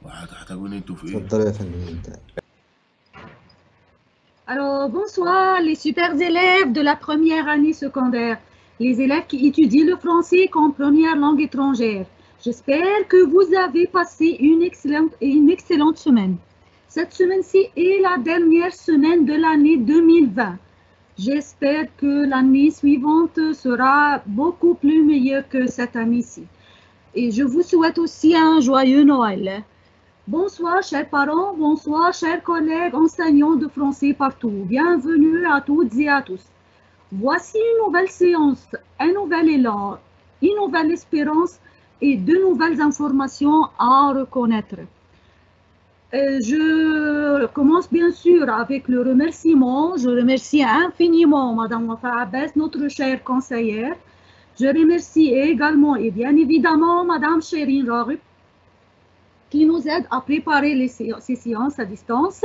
وهتعتبرني انتوا في ايه؟ اتفضلي يا فندم ابدأ. Alors, bonsoir les super élèves de la première année secondaire, les élèves qui étudient le français comme première langue étrangère. J'espère que vous avez passé une excellente semaine. Cette semaine-ci est la dernière semaine de l'année 2020. J'espère que l'année suivante sera beaucoup plus meilleure que cette année-ci. Et je vous souhaite aussi un joyeux Noël. Bonsoir chers parents, bonsoir chers collègues enseignants de français partout. Bienvenue à toutes et à tous. Voici une nouvelle séance, un nouvel élan, une nouvelle espérance et de nouvelles informations à reconnaître. Je commence bien sûr avec le remerciement. Je remercie infiniment Madame Wafa Abbas, notre chère conseillère. Je remercie également et bien évidemment Madame Chérine Rarib, qui nous aide à préparer ces séances à distance.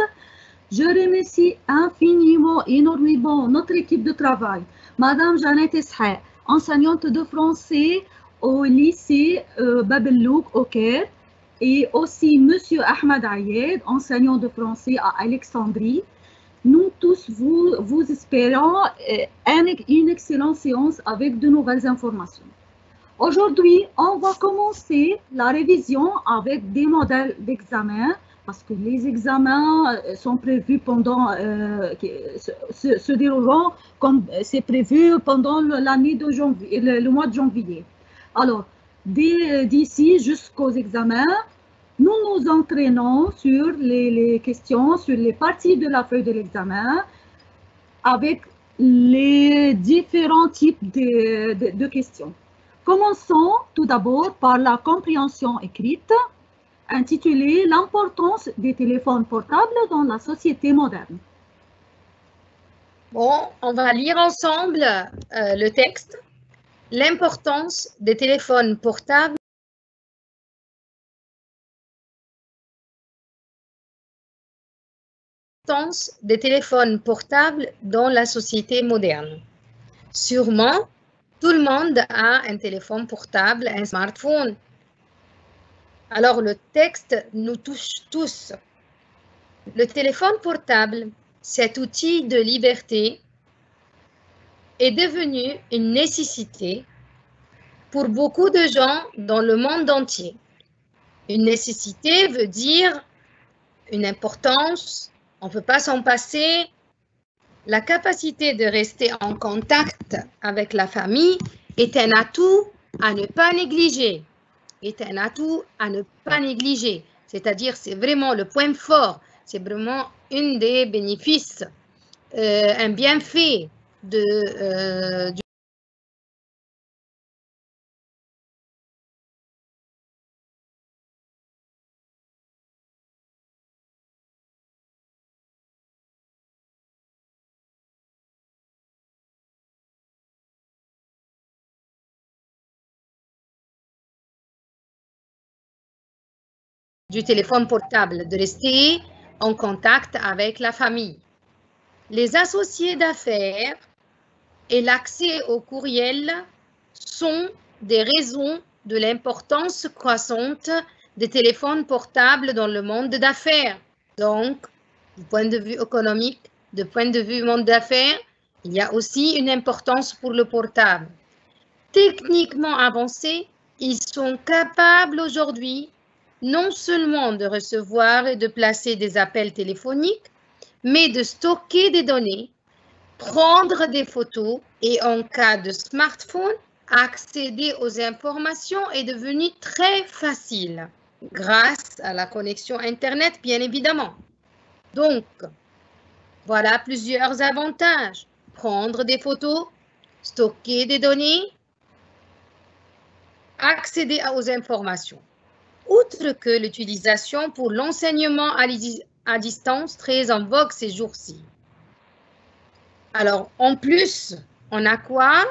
Je remercie infiniment, énormément notre équipe de travail. Madame Jeannette Esha, enseignante de français au lycée Babellouk au Caire, et aussi Monsieur Ahmed Ayed, enseignant de français à Alexandrie. Nous tous vous espérons une excellente séance avec de nouvelles informations. Aujourd'hui, on va commencer la révision avec des modèles d'examen parce que les examens sont prévus pendant, se dérouleront comme c'est prévu pendant l'année de janvier, le mois de janvier. Alors, d'ici jusqu'aux examens, nous nous entraînons sur les questions, sur les parties de la feuille de l'examen avec les différents types de questions. Commençons tout d'abord par la compréhension écrite, intitulée « L'importance des téléphones portables dans la société moderne ». Bon, on va lire ensemble le texte. L'importance des téléphones portables dans la société moderne. Sûrement, tout le monde a un téléphone portable, un smartphone. Alors, le texte nous touche tous. Le téléphone portable, cet outil de liberté, est devenu une nécessité pour beaucoup de gens dans le monde entier. Une nécessité veut dire une importance, on ne peut pas s'en passer. La capacité de rester en contact avec la famille est un atout à ne pas négliger. C'est-à-dire, c'est vraiment le point fort, c'est vraiment une des bénéfices, un bienfait du téléphone portable, de rester en contact avec la famille. Les associés d'affaires et l'accès au courriel sont des raisons de l'importance croissante des téléphones portables dans le monde d'affaires. Donc, du point de vue économique, du point de vue monde d'affaires, il y a aussi une importance pour le portable. Techniquement avancés, ils sont capables aujourd'hui non seulement de recevoir et de placer des appels téléphoniques, mais de stocker des données, prendre des photos et en cas de smartphone, accéder aux informations est devenu très facile grâce à la connexion Internet, bien évidemment. Donc, voilà plusieurs avantages. Prendre des photos, stocker des données, accéder aux informations. Outre que l'utilisation pour l'enseignement à distance, très en vogue ces jours-ci. Alors, en plus, on a quoi?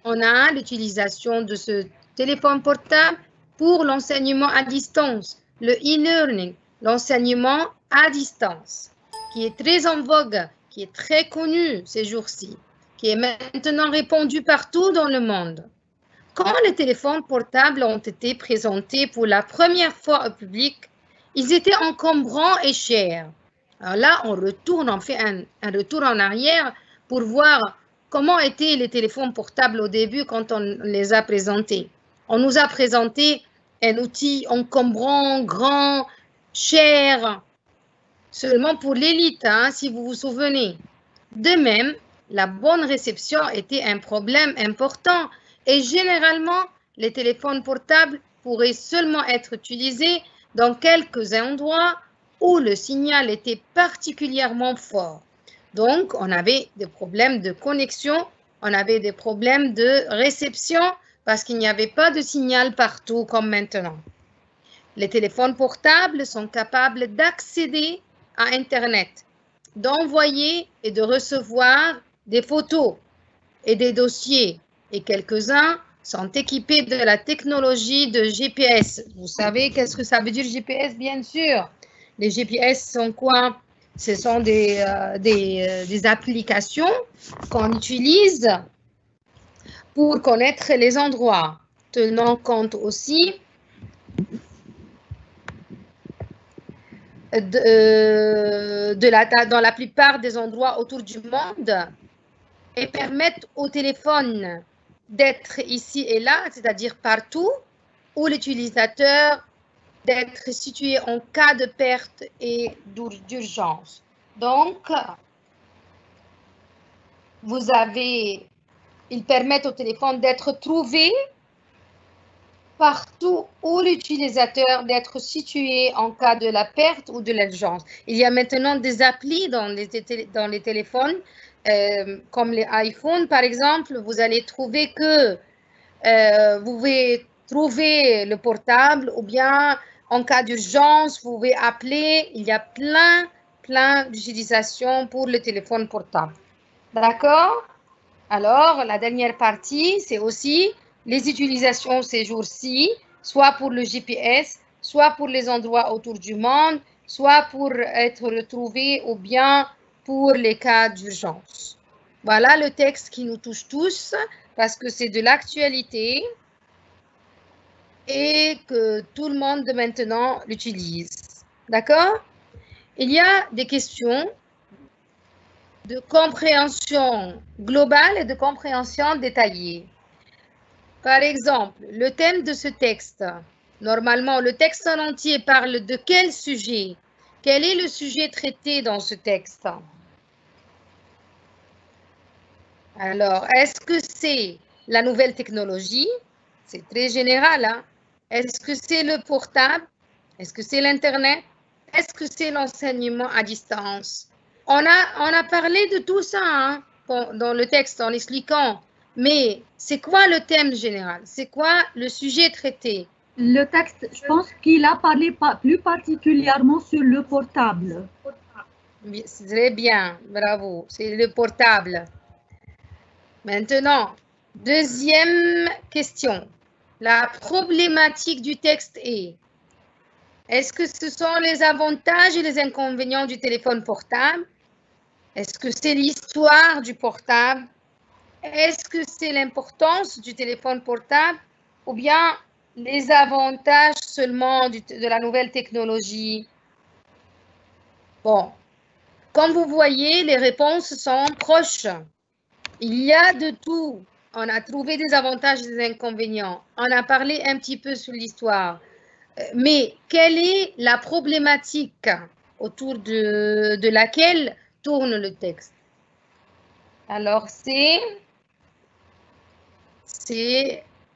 On a l'utilisation de ce téléphone portable pour l'enseignement à distance, le e-learning, l'enseignement à distance, qui est très en vogue, qui est très connu ces jours-ci, qui est maintenant répandu partout dans le monde. Quand les téléphones portables ont été présentés pour la première fois au public, ils étaient encombrants et chers. Alors là, on fait un retour en arrière pour voir comment étaient les téléphones portables au début quand on les a présentés. On nous a présenté un outil encombrant, grand, cher, seulement pour l'élite, hein, si vous vous souvenez. De même, la bonne réception était un problème important et généralement, les téléphones portables pourraient seulement être utilisés dans quelques endroits où le signal était particulièrement fort. Donc, on avait des problèmes de connexion, on avait des problèmes de réception parce qu'il n'y avait pas de signal partout comme maintenant. Les téléphones portables sont capables d'accéder à Internet, d'envoyer et de recevoir des photos et des dossiers, et quelques-uns sont équipés de la technologie de GPS. Vous savez qu'est-ce que ça veut dire GPS, bien sûr. Les GPS sont quoi? Ce sont des applications qu'on utilise pour connaître les endroits, tenant compte aussi dans la plupart des endroits autour du monde et permettent au téléphone d'être ici et là, c'est-à-dire partout, où l'utilisateur d'être situé en cas de perte et d'urgence. Donc, ils permettent au téléphone d'être trouvé partout où l'utilisateur d'être situé en cas de la perte ou de l'urgence. Il y a maintenant des applis dans les téléphones, comme les iPhones par exemple. Vous allez trouver que vous pouvez trouver le portable ou bien en cas d'urgence, vous pouvez appeler. Il y a plein d'utilisations pour le téléphone portable. D'accord? Alors, la dernière partie, c'est aussi les utilisations ces jours-ci, soit pour le GPS, soit pour les endroits autour du monde, soit pour être retrouvé ou bien pour les cas d'urgence. Voilà le texte qui nous touche tous parce que c'est de l'actualité et que tout le monde maintenant l'utilise. D'accord? Il y a des questions de compréhension globale et de compréhension détaillée. Par exemple, le thème de ce texte. Normalement, le texte en entier parle de quel sujet? Quel est le sujet traité dans ce texte? Alors, est-ce que c'est la nouvelle technologie? C'est très général, hein? Est-ce que c'est le portable? Est-ce que c'est l'Internet? Est-ce que c'est l'enseignement à distance? On a parlé de tout ça hein, dans le texte en expliquant, mais c'est quoi le thème général? C'est quoi le sujet traité? Le texte, je pense qu'il a parlé plus particulièrement sur le portable. Très bien, bravo, c'est le portable. Maintenant, deuxième question. La problématique du texte est-ce que ce sont les avantages et les inconvénients du téléphone portable? Est-ce que c'est l'histoire du portable? Est-ce que c'est l'importance du téléphone portable ou bien les avantages seulement de la nouvelle technologie? Bon, comme vous voyez, les réponses sont proches. Il y a de tout. On a trouvé des avantages et des inconvénients. On a parlé un petit peu sur l'histoire. Mais quelle est la problématique autour de laquelle tourne le texte? Alors, c'est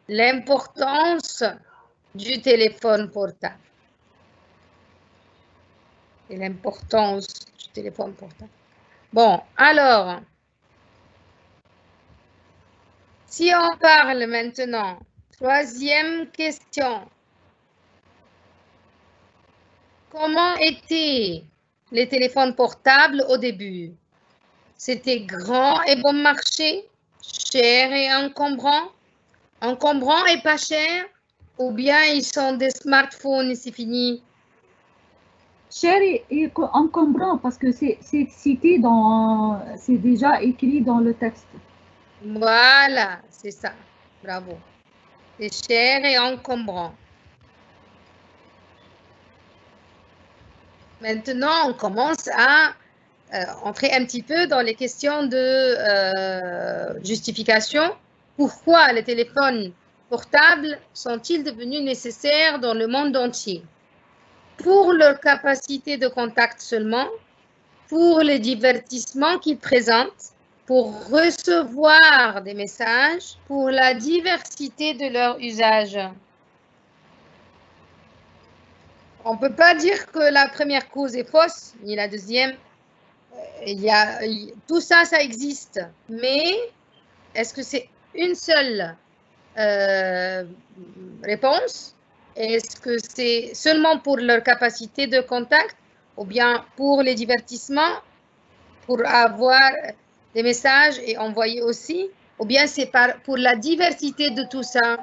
l'importance du téléphone portable. Et l'importance du téléphone portable. Bon, alors, si on parle maintenant, troisième question. Comment étaient les téléphones portables au début? C'était grand et bon marché, cher et encombrant et pas cher, ou bien ils sont des smartphones et c'est fini? Cher et encombrant parce que c'est cité c'est déjà écrit dans le texte. Voilà, c'est ça. Bravo. C'est cher et encombrant. Maintenant, on commence à entrer un petit peu dans les questions de justification. Pourquoi les téléphones portables sont-ils devenus nécessaires dans le monde entier? Pour leur capacité de contact seulement, pour les divertissements qu'ils présentent, pour recevoir des messages, pour la diversité de leur usage. On ne peut pas dire que la première cause est fausse, ni la deuxième. Tout ça, ça existe. Mais est-ce que c'est une seule réponse? Est-ce que c'est seulement pour leur capacité de contact ou bien pour les divertissements, pour avoir des messages et envoyer aussi? Ou bien c'est pour la diversité de tout ça?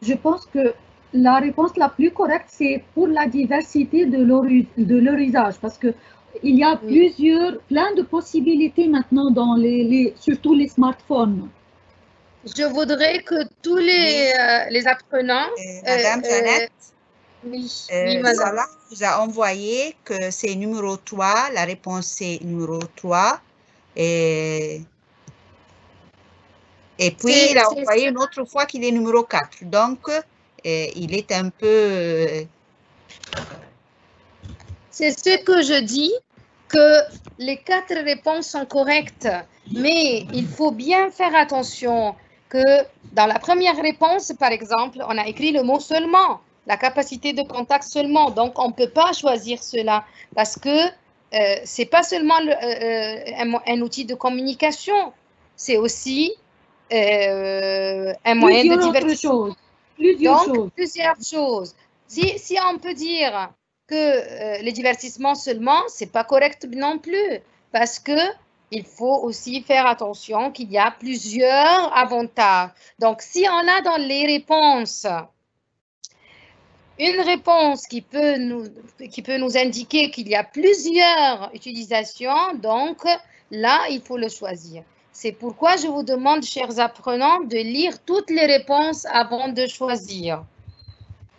Je pense que la réponse la plus correcte, c'est pour la diversité de leur usage, parce que il y a plein de possibilités maintenant dans surtout les smartphones. Je voudrais que tous les apprenants... Madame Jeannette, oui, madame. Salah vous a envoyé que c'est numéro 3, la réponse c'est numéro 3. Et puis, il a envoyé une autre fois qu'il est numéro 4. Donc, il est un peu... C'est ce que je dis, que les 4 réponses sont correctes. Mais il faut bien faire attention que dans la première réponse, par exemple, on a écrit le mot seulement, la capacité de contact seulement. Donc, on ne peut pas choisir cela parce que ce n'est pas seulement un outil de communication, c'est aussi un moyen de divertissement. Plusieurs choses. Si on peut dire que les divertissements seulement, ce n'est pas correct non plus parce que il faut aussi faire attention qu'il y a plusieurs avantages. Donc, si on a dans les réponses une réponse qui peut nous indiquer qu'il y a plusieurs utilisations, donc là, il faut le choisir. C'est pourquoi je vous demande, chers apprenants, de lire toutes les réponses avant de choisir.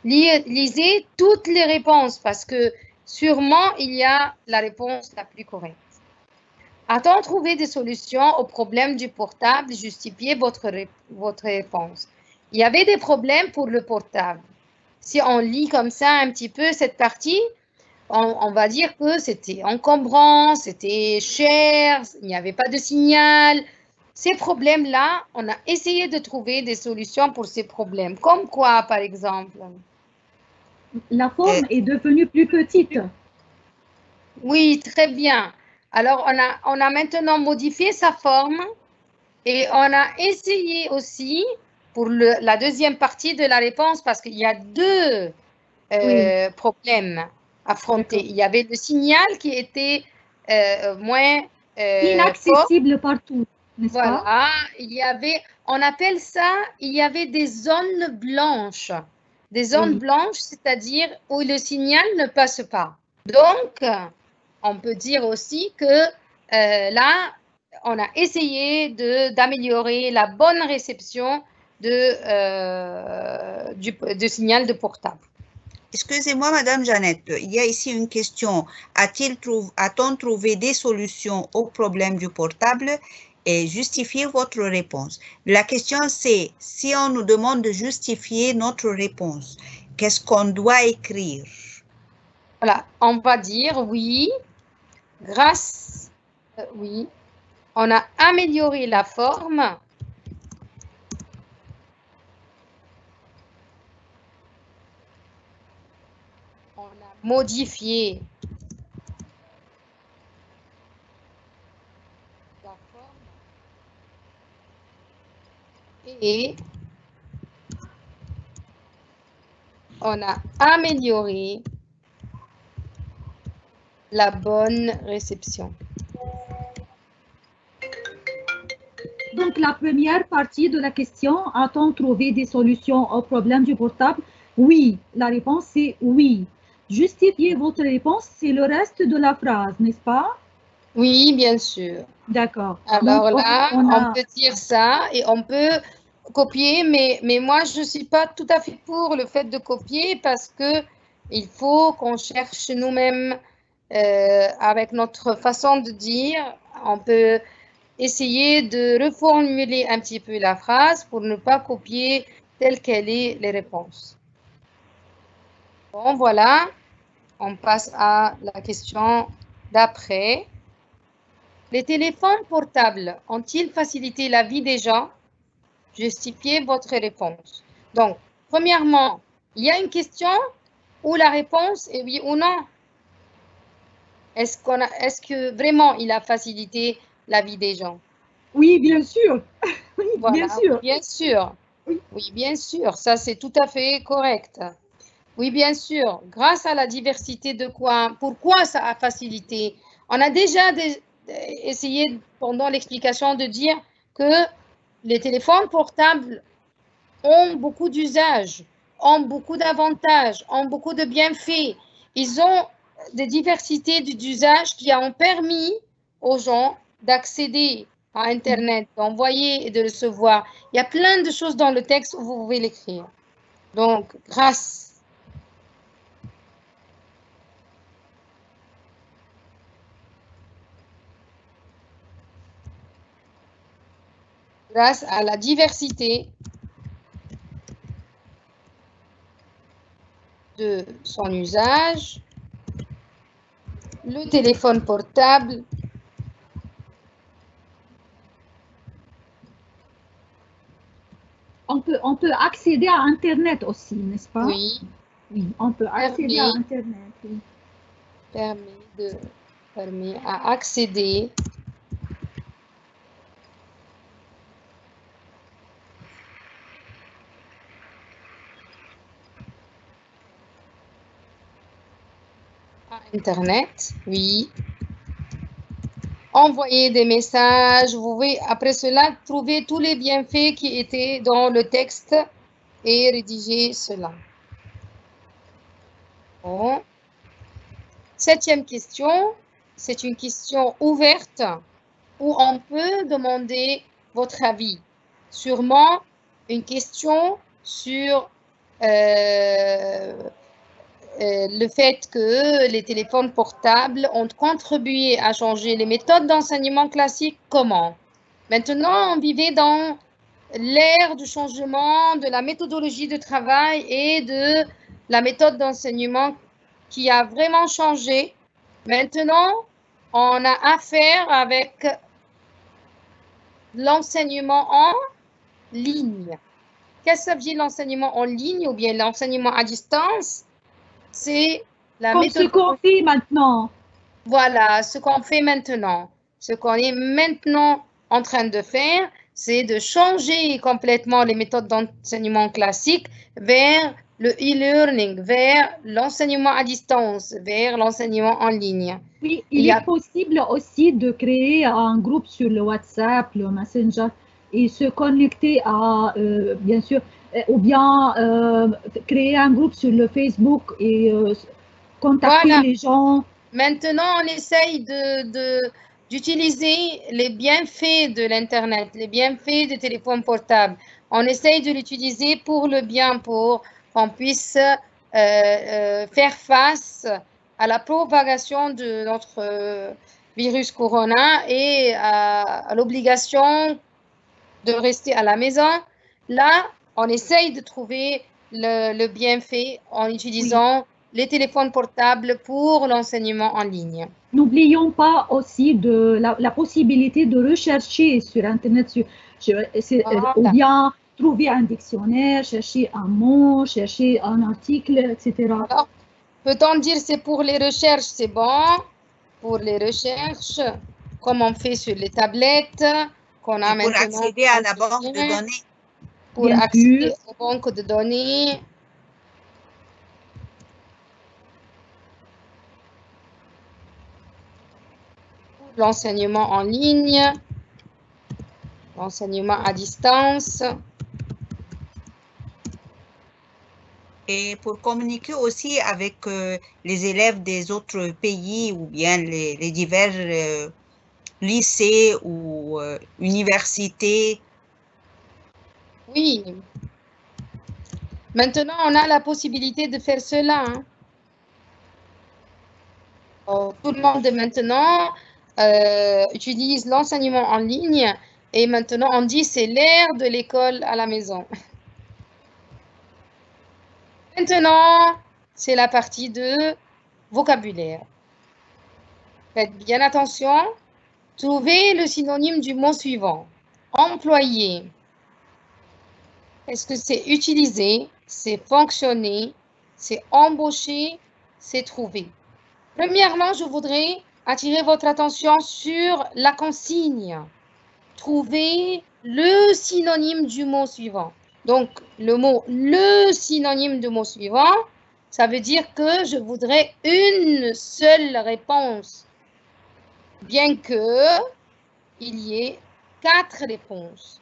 Lisez toutes les réponses parce que sûrement, il y a la réponse la plus correcte. A-t-on trouvé des solutions aux problèmes du portable? Justifiez votre réponse. Il y avait des problèmes pour le portable. Si on lit comme ça un petit peu cette partie, on va dire que c'était encombrant, c'était cher, il n'y avait pas de signal. Ces problèmes-là, on a essayé de trouver des solutions pour ces problèmes. Comme quoi, par exemple? La forme est devenue plus petite. Oui, très bien. Alors, on a maintenant modifié sa forme et on a essayé aussi pour la deuxième partie de la réponse parce qu'il y a 2 problèmes affrontés. Il y avait le signal qui était moins inaccessible fort. Partout, n'est-ce voilà. pas? Il y avait, on appelle ça, il y avait des zones blanches. Des zones blanches, c'est-à-dire où le signal ne passe pas. Donc, on peut dire aussi que là, on a essayé d'améliorer la bonne réception du signal de portable. Excusez-moi, Madame Jeannette, il y a ici une question. A-t-on trouvé des solutions au problème du portable? Et justifiez votre réponse. La question, c'est si on nous demande de justifier notre réponse, qu'est-ce qu'on doit écrire? Voilà, on va dire oui, grâce, oui, on a amélioré la forme. On a modifié la forme et on a amélioré la bonne réception. Donc, la première partie de la question, a-t-on trouvé des solutions au problème du portable? Oui, la réponse c'est oui. Justifiez votre réponse, c'est le reste de la phrase, n'est-ce pas? Oui, bien sûr. D'accord. Alors donc, là, on peut dire ça et on peut copier, mais moi, je ne suis pas tout à fait pour le fait de copier parce qu'il faut qu'on cherche nous-mêmes avec notre façon de dire, on peut essayer de reformuler un petit peu la phrase pour ne pas copier telle qu'elle est les réponses. Bon, voilà. On passe à la question d'après. Les téléphones portables ont-ils facilité la vie des gens? Justifiez votre réponse. Donc, premièrement, il y a une question où la réponse est oui ou non. Est-ce que vraiment il a facilité la vie des gens? Oui, bien sûr. Oui, voilà, bien sûr. Oui, bien sûr. Oui. Oui, bien sûr. Ça, c'est tout à fait correct. Oui, bien sûr. Grâce à la diversité de quoi? Pourquoi ça a facilité? On a déjà essayé pendant l'explication de dire que les téléphones portables ont beaucoup d'usages, ont beaucoup d'avantages, ont beaucoup de bienfaits. Ils ont des diversités d'usages qui ont permis aux gens d'accéder à Internet, d'envoyer et de recevoir. Il y a plein de choses dans le texte où vous pouvez l'écrire. Donc, grâce à la diversité de son usage, le téléphone portable on peut accéder à Internet aussi, n'est-ce pas? Oui. Oui, on peut accéder à Internet. Oui. Permet à accéder à Internet, oui. Envoyer des messages, vous pouvez après cela trouver tous les bienfaits qui étaient dans le texte et rédiger cela. Bon. Septième question, c'est une question ouverte où on peut demander votre avis. Sûrement une question sur le fait que les téléphones portables ont contribué à changer les méthodes d'enseignement classique. Comment? Maintenant, on vivait dans l'ère du changement de la méthodologie de travail et de la méthode d'enseignement qui a vraiment changé. Maintenant, on a affaire avec l'enseignement en ligne. Qu'est-ce que ça veut dire l'enseignement en ligne ou bien l'enseignement à distance? C'est la méthode. Ce qu'on fait maintenant. Voilà, ce qu'on fait maintenant. Ce qu'on est maintenant en train de faire, c'est de changer complètement les méthodes d'enseignement classiques vers le e-learning, vers l'enseignement à distance, vers l'enseignement en ligne. Oui, il est possible aussi de créer un groupe sur le WhatsApp, le Messenger, et se connecter à, bien sûr, ou bien créer un groupe sur le Facebook et contacter les gens. Maintenant, on essaye d'utiliser les bienfaits de l'Internet, les bienfaits des téléphones portables. On essaye de l'utiliser pour le bien, pour qu'on puisse faire face à la propagation de notre virus corona et à l'obligation de rester à la maison. Là, on essaye de trouver le bienfait en utilisant les téléphones portables pour l'enseignement en ligne. N'oublions pas aussi de la possibilité de rechercher sur Internet, ou bien trouver un dictionnaire, chercher un mot, chercher un article, etc. Alors, peut-on dire c'est pour les recherches, c'est bon. Pour les recherches, comme on fait sur les tablettes, qu'on a maintenant. Pour accéder à la banque de données. Pour accéder aux banques de données. L'enseignement en ligne, l'enseignement à distance. Et pour communiquer aussi avec les élèves des autres pays ou bien les divers lycées ou universités. Oui. Maintenant, on a la possibilité de faire cela. Hein. Tout le monde maintenant utilise l'enseignement en ligne et maintenant on dit c'est l'ère de l'école à la maison. Maintenant, c'est la partie de vocabulaire. Faites bien attention. Trouvez le synonyme du mot suivant. Employé. Est-ce que c'est utiliser, c'est fonctionner, c'est embaucher, c'est trouver? Premièrement, je voudrais attirer votre attention sur la consigne. Trouvez le synonyme du mot suivant. Donc, le synonyme du mot suivant, ça veut dire que je voudrais une seule réponse. Bien que il y ait 4 réponses.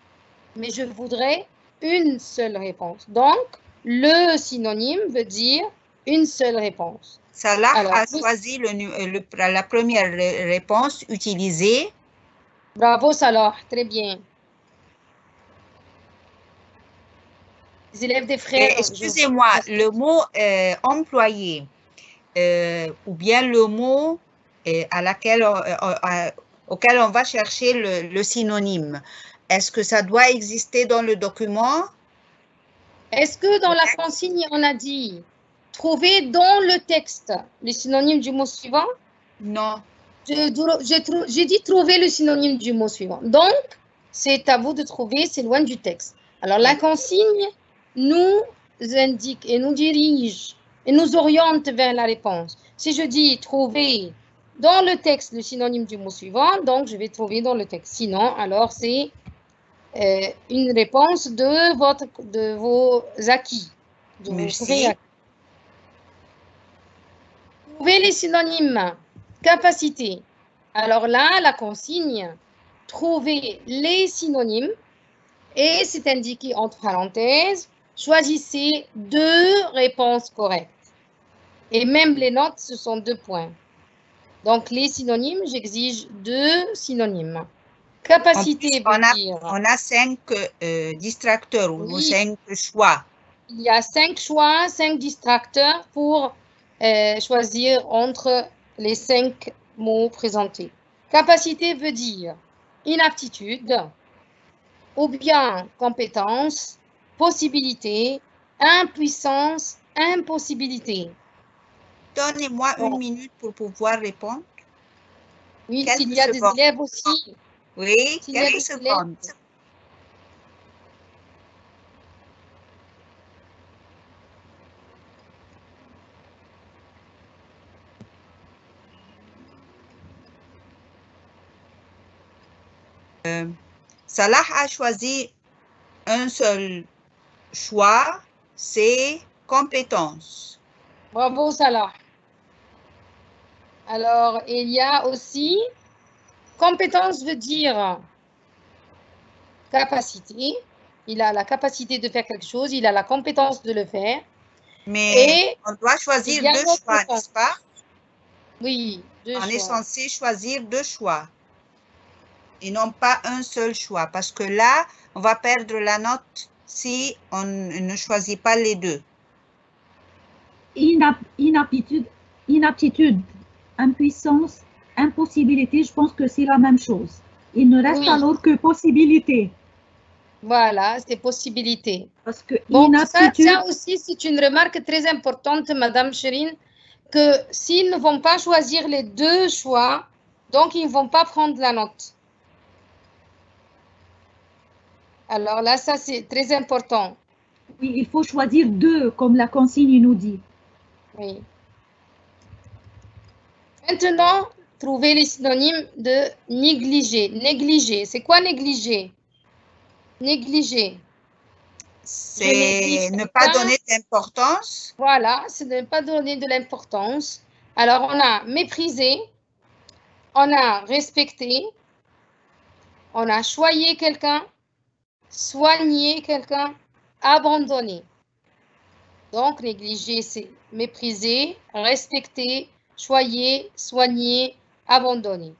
Mais je voudrais une seule réponse. Donc, le synonyme veut dire une seule réponse. Salah a choisi la première réponse utilisée. Bravo Salah, très bien. Les élèves des frères. Excusez-moi, le mot employé ou bien le mot auquel on va chercher le synonyme, est-ce que ça doit exister dans le document? Est-ce que dans la consigne, on a dit trouver dans le texte le synonyme du mot suivant? Non. J'ai dit trouver le synonyme du mot suivant. Donc, c'est à vous de trouver, c'est loin du texte. Alors, la consigne nous indique et nous dirige et nous oriente vers la réponse. Si je dis trouver dans le texte le synonyme du mot suivant, donc je vais trouver dans le texte. Sinon, alors c'est une réponse de vos acquis. Merci. Trouvez les synonymes. Capacité. Alors là, la consigne, trouvez les synonymes et c'est indiqué entre parenthèses, choisissez 2 réponses correctes. Et même les notes, ce sont 2 points. Donc, les synonymes, j'exige 2 synonymes. Capacité veut dire... On a 5 distracteurs ou 5 choix. Il y a 5 choix, 5 distracteurs pour choisir entre les 5 mots présentés. Capacité veut dire inaptitude, ou bien compétence, possibilité, impuissance, impossibilité. Donnez-moi une minute pour pouvoir répondre. Oui, s'il y a des élèves aussi. Oui, quelques secondes. Salah a choisi un seul choix, c'est compétences. Bravo Salah. Alors, il y a aussi compétence veut dire capacité. Il a la capacité de faire quelque chose, il a la compétence de le faire. Mais on doit choisir 2 choix, n'est-ce pas? Oui, 2 choix. On est censé choisir 2 choix et non pas un seul choix parce que là, on va perdre la note si on ne choisit pas les 2. Inaptitude, impuissance, impossibilité, je pense que c'est la même chose. Il ne reste alors que possibilité. Voilà, c'est possibilité. Parce que inaptitude... ça aussi, c'est une remarque très importante, Madame Chérine, que s'ils ne vont pas choisir les 2 choix, donc ils ne vont pas prendre la note. Alors là, ça, c'est très important. Oui, il faut choisir 2, comme la consigne nous dit. Oui. Maintenant, trouvez les synonymes de négliger. Négliger, c'est quoi négliger? Négliger. C'est ne pas donner d'importance. Voilà, c'est ne pas donner de l'importance. Alors, on a méprisé, on a respecté, on a choyé quelqu'un, soigner quelqu'un, abandonner. Donc, négliger, c'est mépriser, respecter, choyer, soigner, abandonner.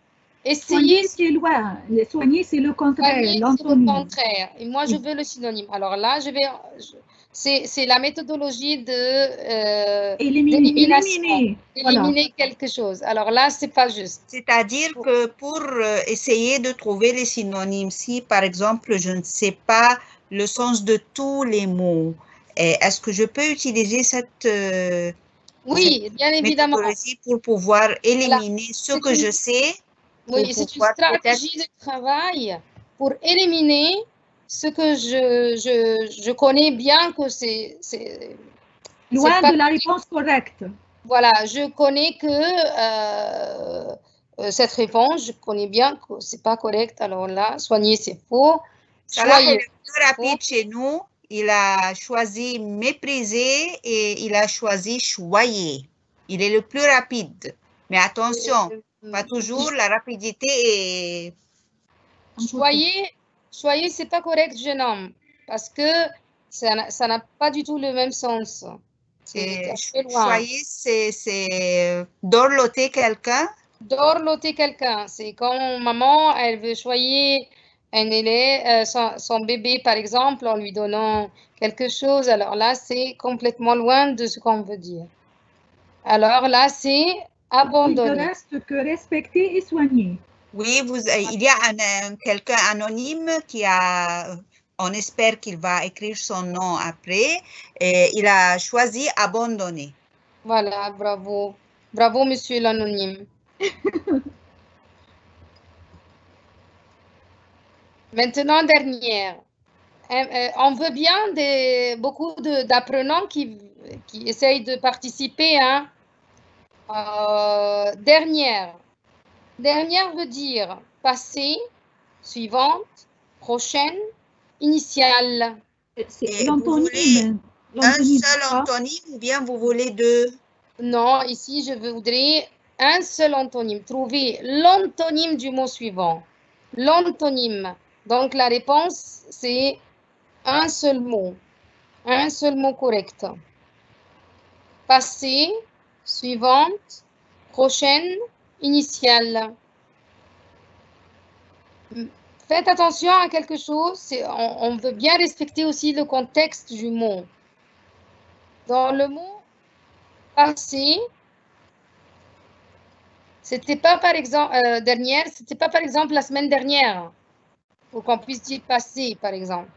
Essayez. C'est loin. Soigner, c'est le contraire. C'est le contraire. Et moi, je veux le synonyme. Alors là, c'est la méthodologie de éliminer quelque chose. Alors là, c'est pas juste. C'est-à-dire que pour essayer de trouver les synonymes, si par exemple, je ne sais pas le sens de tous les mots, est-ce que je peux utiliser cette oui, bien évidemment, méthodologie pour pouvoir éliminer ce que je sais? Oui, c'est une stratégie de travail pour éliminer ce que je connais bien que c'est loin de la réponse correcte. Voilà, je connais que cette réponse, je connais bien que c'est pas correct. Alors là, soigner, c'est faux. Salah est le plus rapide chez nous. Il a choisi mépriser et il a choisi choyer. Il est le plus rapide. Mais attention, pas toujours la rapidité est... Choyer, c'est pas correct, jeune homme, parce que ça n'a pas du tout le même sens. Choyer, c'est dorloter quelqu'un. Dorloter quelqu'un, c'est quand maman, elle veut choyer un élève, son bébé, par exemple, en lui donnant quelque chose. Alors là, c'est complètement loin de ce qu'on veut dire. Alors là, c'est abandonner. Il ne reste que respecter et soigner. Oui, il y a quelqu'un anonyme qui a, on espère qu'il va écrire son nom après, et il a choisi abandonner. Voilà, bravo. Bravo, monsieur l'anonyme. Maintenant, dernière. On veut bien beaucoup d'apprenants qui essayent de participer. Hein. Dernière. Dernière veut dire passé, suivante, prochaine, initiale. C'est l'antonyme. Un seul antonyme ou bien vous voulez deux? Non, ici, je voudrais un seul antonyme. Trouver l'antonyme du mot suivant. L'antonyme. Donc, la réponse, c'est un seul mot correct. Passé, suivante, prochaine, initiale. Faites attention à quelque chose, on veut bien respecter aussi le contexte du mot. Dans le mot passé, c'était pas par exemple c'était pas par exemple la semaine dernière, pour qu'on puisse dire passé par exemple.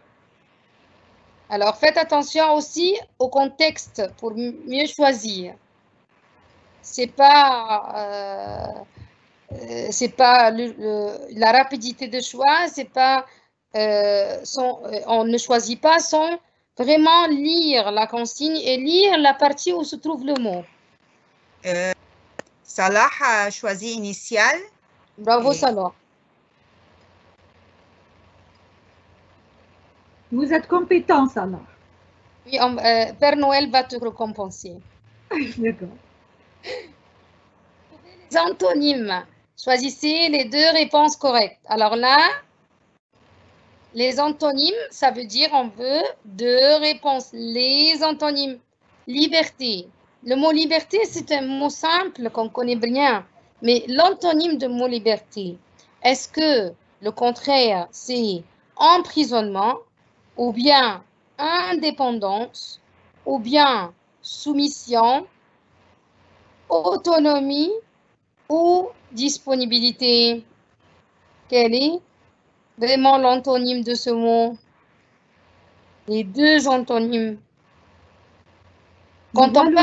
Alors faites attention aussi au contexte pour mieux choisir. C'est pas la rapidité de choix, c'est pas on ne choisit pas sans vraiment lire la consigne et lire la partie où se trouve le mot. Salah a choisi initial. Bravo, Salah. Vous êtes compétent, Salah. Oui, Père Noël va te récompenser. D'accord. Les antonymes. Choisissez les deux réponses correctes. Alors là, les antonymes, ça veut dire on veut deux réponses. Les antonymes. Liberté. Le mot liberté, c'est un mot simple qu'on connaît bien. Mais l'antonyme de mot liberté, est-ce que le contraire, c'est emprisonnement ou bien indépendance ou bien soumission, autonomie ou disponibilité? Quel est vraiment l'antonyme de ce mot? Les deux antonymes. Quand on parle de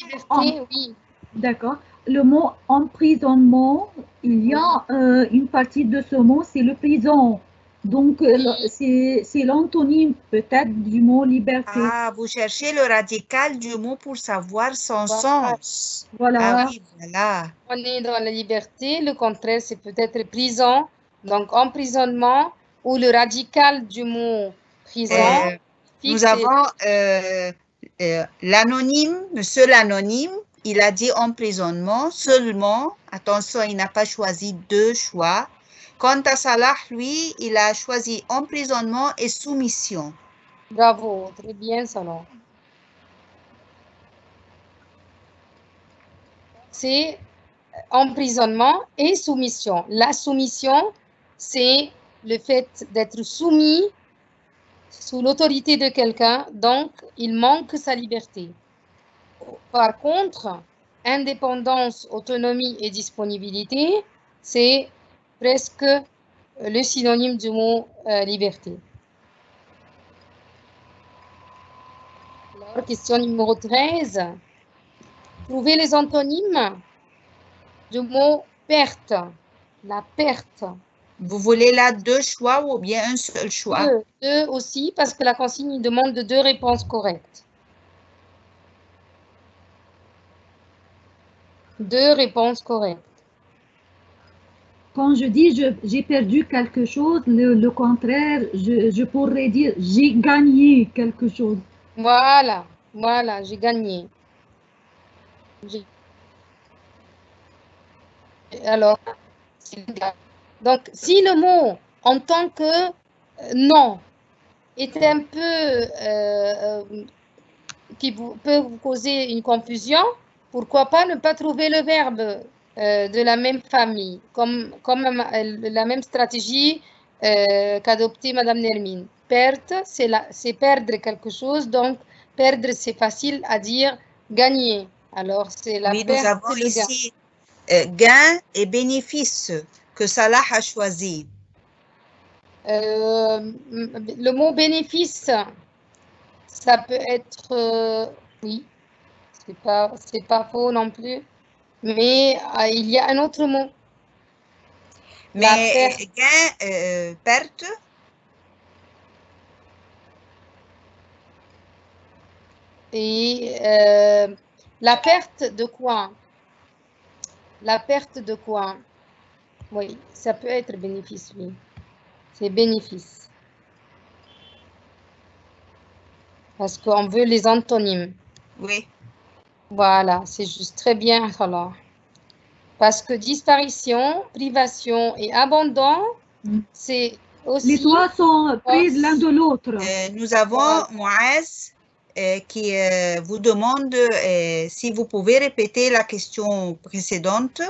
liberté, oui. D'accord. Le mot emprisonnement, il y a une partie de ce mot, c'est le prison. Donc, c'est l'antonyme peut-être du mot liberté. Ah, vous cherchez le radical du mot pour savoir son sens. Voilà. Ah oui, voilà. On est dans la liberté, le contraire, c'est peut-être prison. Donc, emprisonnement ou le radical du mot prison. Nous avons l'anonyme, monsieur l'anonyme, il a dit emprisonnement seulement. Attention, il n'a pas choisi deux choix. Quant à Salah, lui, il a choisi emprisonnement et soumission. Bravo, très bien, Salah. C'est emprisonnement et soumission. La soumission, c'est le fait d'être soumis sous l'autorité de quelqu'un, donc il manque sa liberté. Par contre, indépendance, autonomie et disponibilité, c'est presque le synonyme du mot liberté. Alors, question numéro 13. Trouvez les antonymes du mot perte. La perte. Vous voulez là 2 choix ou bien un seul choix? Deux aussi, parce que la consigne demande 2 réponses correctes. 2 réponses correctes. Quand je dis j'ai perdu quelque chose, le contraire, je pourrais dire j'ai gagné quelque chose. Voilà, voilà, j'ai gagné. Alors, donc, si le mot en tant que non est un peu qui peut vous causer une confusion, pourquoi pas ne pas trouver le verbe de la même famille, comme la même stratégie qu'adoptait Madame Nermine. Perte, c'est perdre quelque chose, donc perdre, c'est facile à dire gagner. Alors, c'est la perte. Oui, nous avons ici gain et bénéfice que Salah a choisi. Le mot bénéfice, ça peut être, oui, c'est pas faux non plus, mais il y a un autre mot. Mais gain, perte. Et la perte de quoi? La perte de quoi? Oui, ça peut être bénéfice, oui. C'est bénéfice. Parce qu'on veut les antonymes. Oui. Voilà, c'est juste très bien, alors. Parce que disparition, privation et abandon, c'est aussi... Les 3 sont prises l'un de l'autre. Nous avons Moaz qui vous demande si vous pouvez répéter la question précédente.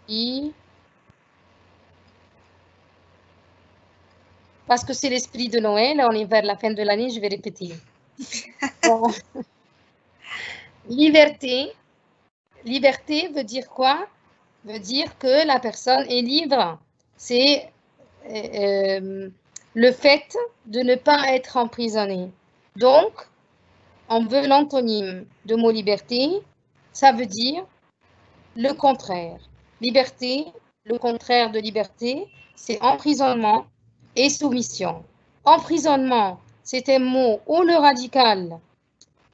Oui. Parce que c'est l'esprit de Noël, on est vers la fin de l'année, je vais répéter. Bon. Liberté. Liberté veut dire quoi? Veut dire que la personne est libre. C'est le fait de ne pas être emprisonné. Donc, on veut l'antonyme de mot liberté, ça veut dire le contraire. Liberté, le contraire de liberté, c'est emprisonnement et soumission. Emprisonnement, c'est un mot où le radical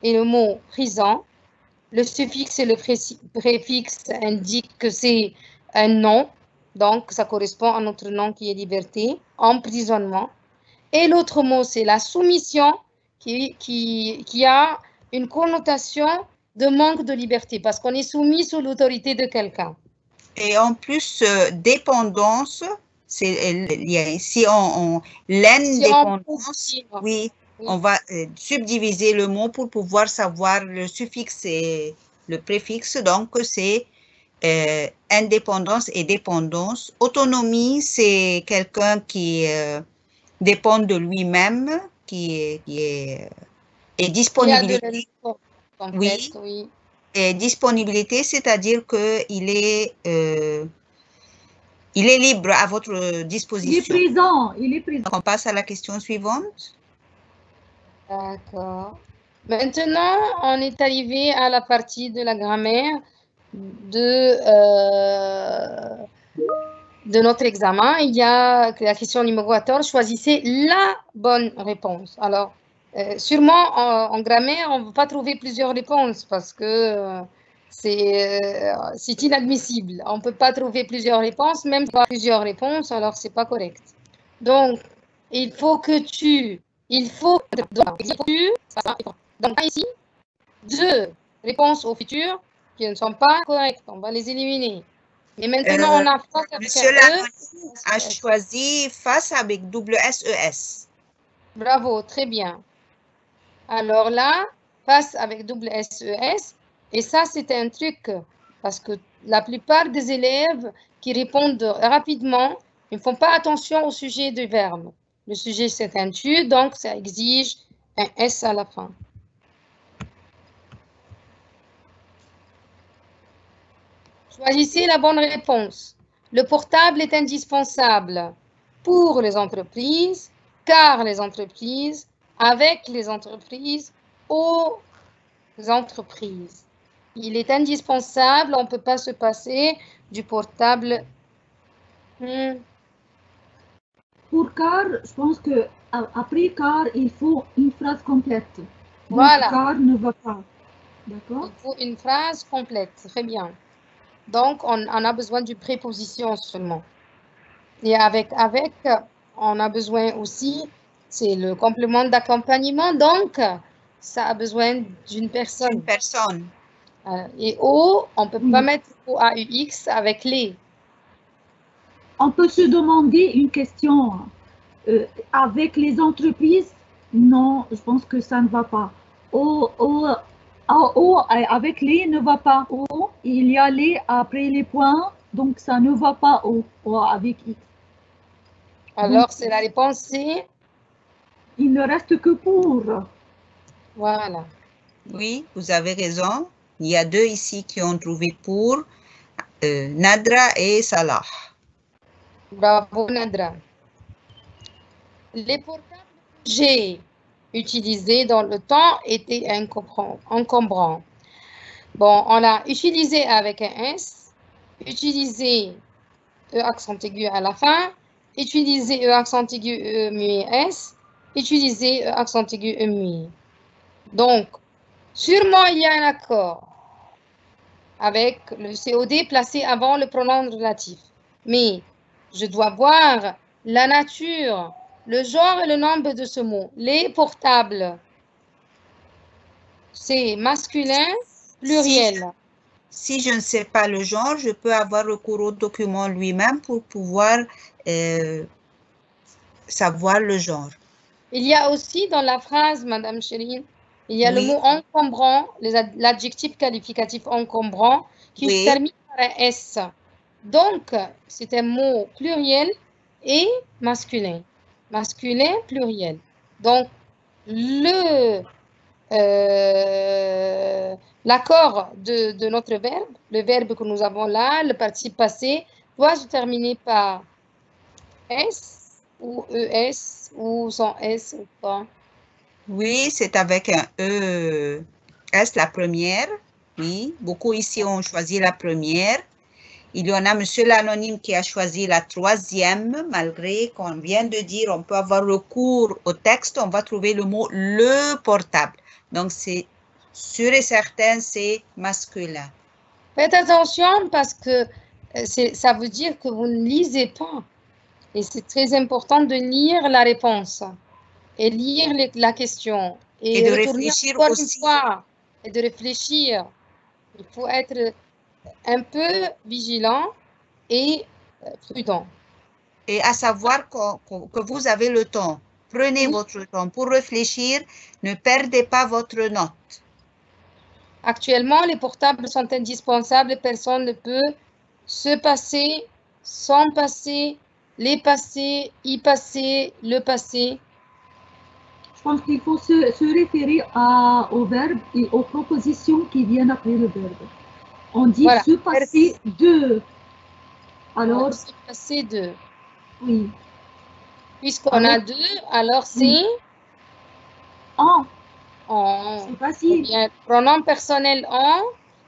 et le mot prison. Le suffixe et le préfixe indiquent que c'est un nom, donc ça correspond à notre nom qui est liberté, emprisonnement. Et l'autre mot, c'est la soumission qui a une connotation de manque de liberté parce qu'on est soumis sous l'autorité de quelqu'un. Et en plus, dépendance, si on l'indépendance, oui, on va subdiviser le mot pour pouvoir savoir le suffixe et le préfixe. Donc, c'est indépendance et dépendance. Autonomie, c'est quelqu'un qui dépend de lui-même, qui est et disponibilité. Oui. Oui. Et disponibilité, c'est-à-dire qu'il est libre à votre disposition. Il est présent. On passe à la question suivante. D'accord. Maintenant, on est arrivé à la partie de la grammaire de notre examen. Il y a la question numéro 14. Choisissez la bonne réponse. Alors, sûrement en grammaire, on ne va pas trouver plusieurs réponses parce que c'est inadmissible. On ne peut pas trouver plusieurs réponses, même pas plusieurs réponses, alors ce n'est pas correct. Donc, il faut que tu... Donc, ici, 2 réponses au futur qui ne sont pas correctes. On va les éliminer. Et maintenant, on a face avec Monsieur Lagoni a choisi face avec double SES. Bravo, très bien. Alors là, face avec double SES, Et ça, c'est un truc, parce que la plupart des élèves qui répondent rapidement, ils ne font pas attention au sujet du verbe. Le sujet, c'est un tu, donc ça exige un S à la fin. Choisissez la bonne réponse. Le portable est indispensable pour les entreprises, car les entreprises, avec les entreprises, aux entreprises. Il est indispensable, on ne peut pas se passer du portable. Pour car, je pense que après car, il faut une phrase complète. Donc, Voilà. Car ne va pas. D'accord? Il faut une phrase complète. Très bien. Donc, on a besoin d'une préposition seulement. Et avec, on a besoin aussi, c'est le complément d'accompagnement. Donc, ça a besoin d'une personne. Une personne. Et O, on ne peut pas mettre O-A-U-X avec les. On peut se demander une question. Avec les entreprises, non, je pense que ça ne va pas. Avec les ne va pas. Il y a les après les points, donc ça ne va pas avec X. Alors, c'est la réponse C. Il ne reste que pour. Voilà. Oui, vous avez raison. Il y a deux ici qui ont trouvé pour, Nadra et Salah. Bravo, Nadra. Les portables que j'ai utilisés dans le temps étaient encombrants. Bon, on l'a utilisé avec un S, utilisé E accent aigu à la fin, utilisé E accent aigu E muet S, utilisé E accent aigu E muet. Donc, sûrement il y a un accord avec le COD placé avant le pronom relatif. Mais je dois voir la nature, le genre et le nombre de ce mot. Les portables, c'est masculin, pluriel. Si je ne sais pas le genre, je peux avoir recours au document lui-même pour pouvoir savoir le genre. Il y a aussi dans la phrase, Madame Chérine, il y a le mot encombrant, l'adjectif qualificatif encombrant, qui se termine par un S. Donc, c'est un mot pluriel et masculin. Masculin, pluriel. Donc, l'accord de notre verbe, le verbe que nous avons là, le participe passé, doit se terminer par S ou ES ou sans S ou pas. Oui, c'est avec un E. S la première. Oui, beaucoup ici ont choisi la première. Il y en a monsieur l'anonyme qui a choisi la troisième, malgré qu'on vient de dire on peut avoir recours au texte, on va trouver le mot le portable. Donc, c'est sûr et certain, c'est masculin. Faites attention parce que ça veut dire que vous ne lisez pas. Et c'est très important de lire la réponse et lire la question. Et de réfléchir encore aussi. Une fois, et de réfléchir. Il faut être un peu vigilant et prudent. Et à savoir que vous avez le temps. Prenez votre temps pour réfléchir. Ne perdez pas votre note. Actuellement, les portables sont indispensables. Personne ne peut se passer, sans passer, les passer, y passer, le passer. Je pense qu'il faut se référer au verbe et aux propositions qui viennent après le verbe. On dit voilà. Se passer de. Alors, se passer de. Oui. Puisqu'on a deux, alors c'est en. C'est facile. Bien, pronom personnel en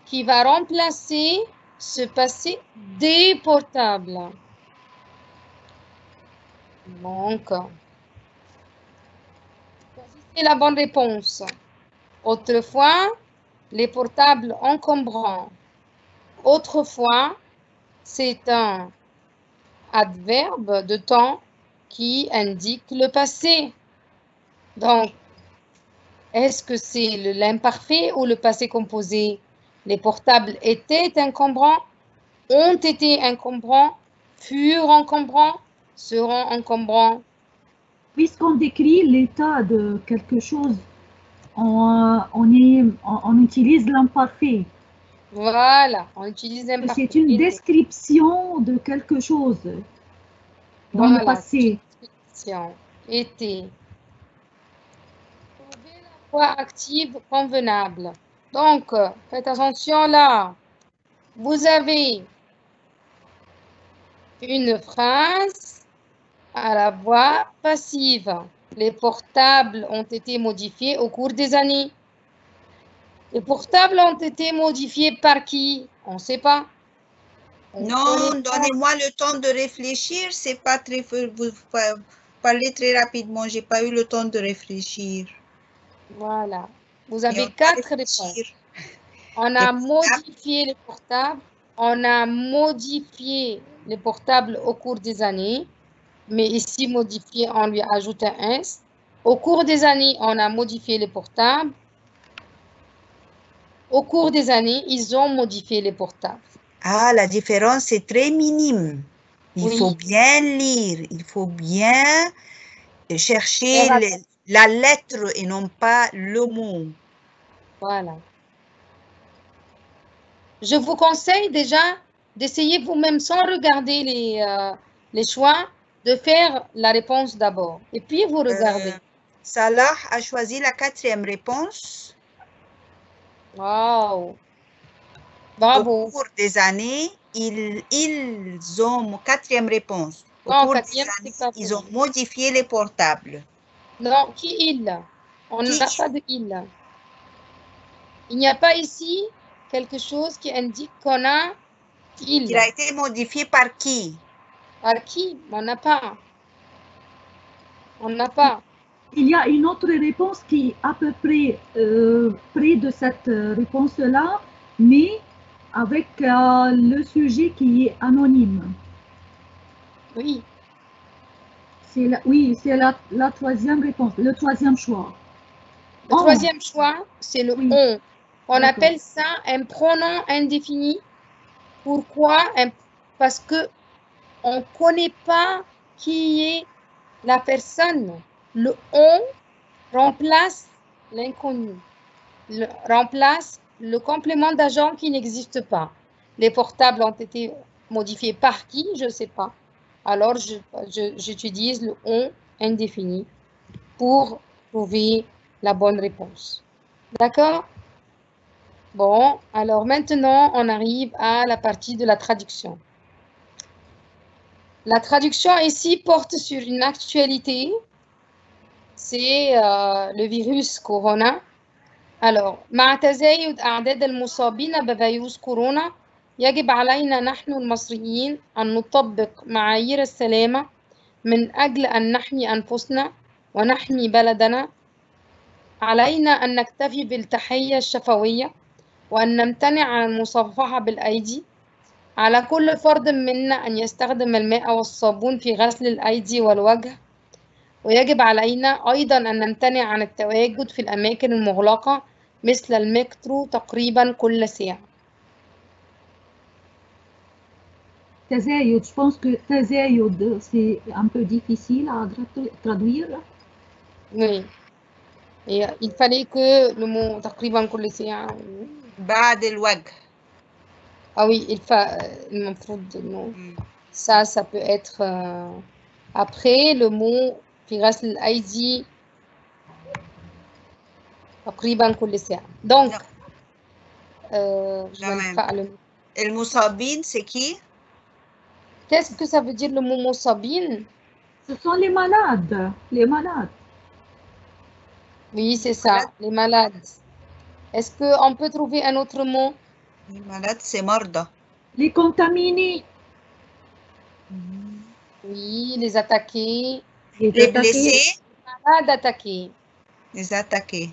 qui va remplacer se passer des portables. Donc, c'est la bonne réponse. Autrefois, les portables encombrants. Autrefois, c'est un adverbe de temps qui indique le passé. Donc, est-ce que c'est l'imparfait ou le passé composé? Les portables étaient encombrants, ont été encombrants, furent encombrants, seront encombrants. Puisqu'on décrit l'état de quelque chose, on utilise l'imparfait. Voilà, on utilise l'imparfait. C'est une description de quelque chose dans le passé. Description. Été. Trouver la voix active convenable. Donc, faites attention là. Vous avez une phrase à la voix passive. Les portables ont été modifiés au cours des années. Les portables ont été modifiés par qui? On ne sait pas. Non, donnez-moi le temps de réfléchir. C'est pas très. Vous parlez très rapidement. J'ai pas eu le temps de réfléchir. Voilà. Vous avez 4 réponses. On a modifié les portables. On a modifié les portables au cours des années. Mais ici, modifié, on lui ajoute un S. Au cours des années, on a modifié les portables. Au cours des années, ils ont modifié les portables. Ah, la différence est très minime. Il faut bien lire, il faut bien chercher la lettre et non pas le mot. Voilà. Je vous conseille déjà d'essayer vous-même, sans regarder les choix, de faire la réponse d'abord. Et puis, vous regardez. Salah a choisi la 4e réponse. Wow. Bravo. Au cours des années, ils ont 4e réponse. Au cours des années, ils ont modifié les portables. Non, qui il? On n'a pas de il. Il n'y a pas ici quelque chose qui indique qu'on a il. Il a été modifié par qui? Par qui? On n'a pas. On n'a pas. Il y a une autre réponse qui est à peu près près de cette réponse-là, mais avec le sujet qui est anonyme. Oui. Oui, c'est la 3e réponse, le 3e choix. Le 3e choix, c'est le on. On appelle ça un pronom indéfini. Pourquoi? Parce que on ne connaît pas qui est la personne. Le on remplace l'inconnu, remplace le complément d'agent qui n'existe pas. Les portables ont été modifiés par qui? Je ne sais pas. Alors, j'utilise le on indéfini pour trouver la bonne réponse. D'accord? Bon, alors maintenant, on arrive à la partie de la traduction. La traduction ici porte sur une actualité. C'est le virus corona. Alors, مع تزايد أعداد المصابين بفيروس كورونا يجب علينا نحن المصريين أن نطبق معايير السلامة من أجل أن نحمي أنفسنا ونحمي بلدنا. علينا أن نكتفي بالتحية الشفوية وأن نمتنع عن المصافحة بالأيدي. على كل فرد منا أن يستخدم الماء والصابون في غسل الأيدي والوجه. ويجب علينا أيضا أن نمتنع عن التواجد في الأماكن المغلقة مثل المترو تقريبا كل ساعة. تزايد, je pense que تزايد c'est un peu difficile à traduire. Oui. Et il fallait que le mot تقريبا كل ساعة. بعد الوجه. Ah oui, ça peut être après le mot في غسل الأيدي تقريبا كل ساعة. Donc, je vais pas le... المصابين, c'est qui? Qu'est-ce que ça veut dire le mot مصابين? Ce sont les malades, les malades. Oui, c'est ça, les malades. Est-ce qu'on peut trouver un autre mot? Les malades, c'est مرضى. Les contaminés. Oui, les attaqués. Les blessés. Les malades attaqués. Les attaqués.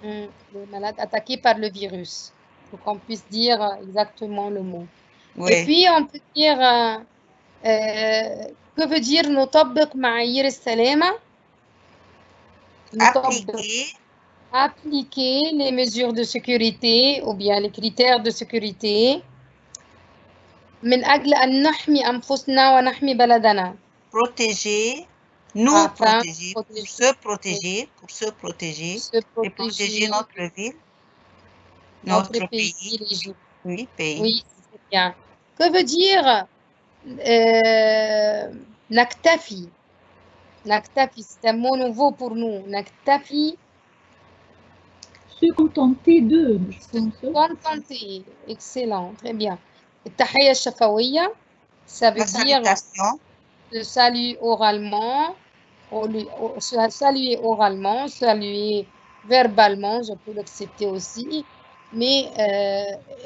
Les malades attaqués par le virus. Pour qu'on puisse dire exactement le mot. Oui. Et puis, on peut dire, que veut dire نطبق معايير السلامة? Appliquer les mesures de sécurité ou bien les critères de sécurité. من أجل أن نحمي أنفسنا ونحمي بلدنا. Protéger Nous protéger, pour se protéger et protéger notre ville, notre pays. Oui, pays. Oui, c'est bien. Que veut dire naktafi? Naktafi, c'est un mot nouveau pour nous. Naktafi. Se contenter d'eux, je pense. Se contenter, excellent, très bien. Tahiyya shafawiya, ça veut dire se saluer oralement, saluer oralement, saluer verbalement, je peux l'accepter aussi, mais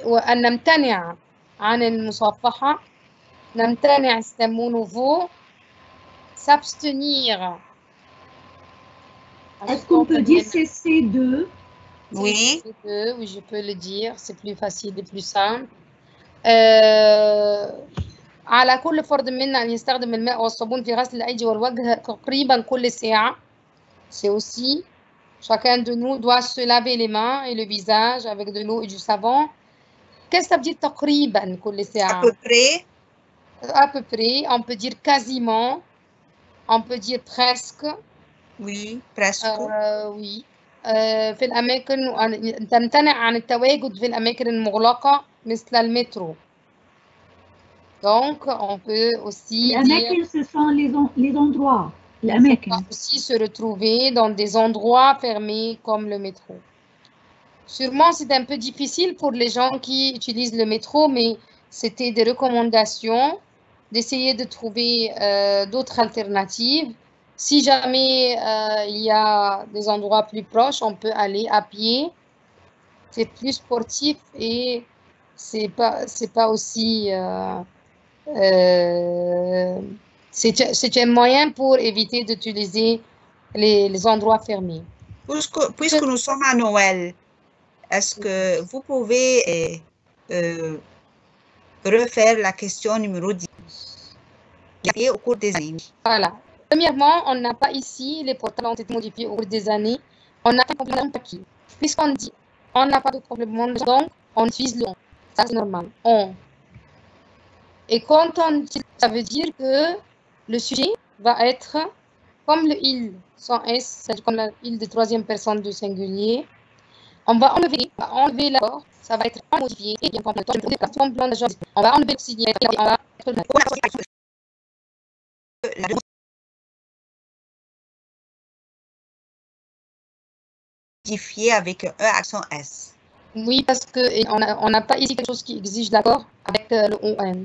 وأن نمتنع عن المصافحة. نمتنع, c'est un mot nouveau. S'abstenir. Est-ce qu'on peut dire cesser de? Oui. Oui, je peux le dire, c'est plus facile et plus simple. على كل فرد منا أن يستخدم الماء والصابون في غسل الأيدي والوجه تقريبا كل ساعة. C'est aussi, chacun de nous doit se laver les mains et le visage avec de l'eau et du savon. Qu'est-ce que ça veut dire تقريبا كل ساعة? À peu près. À peu près, on peut dire quasiment, on peut dire presque. Oui, presque. Oui. في الأماكن تمتنع عن التواجد في الأماكن المغلقة مثل المترو. Donc, on peut aussi dire... ce sont les endroits. On peut aussi se retrouver dans des endroits fermés comme le métro. Sûrement, c'est un peu difficile pour les gens qui utilisent le métro, mais c'était des recommandations d'essayer de trouver d'autres alternatives. Si jamais il y a des endroits plus proches, on peut aller à pied. C'est plus sportif et c'est pas aussi... c'est un moyen pour éviter d'utiliser les endroits fermés. Puisque nous sommes à Noël, est-ce que vous pouvez refaire la question numéro 10 au cours des années? Voilà. Premièrement, on n'a pas ici, les portables ont été modifiés au cours des années. On n'a pas de problème de papier. Puisqu'on dit, on n'a pas de problème, donc on utilise le on. Ça, c'est normal. On. Et quand on dit, ça veut dire que le sujet va être comme le il sans S, c'est comme il de troisième personne du singulier. On va enlever l'accord, ça va être modifié. Et bien, on va enlever le signet. On va modifié avec un accent S. Oui, parce qu'on n'a pas ici quelque chose qui exige l'accord avec le ON.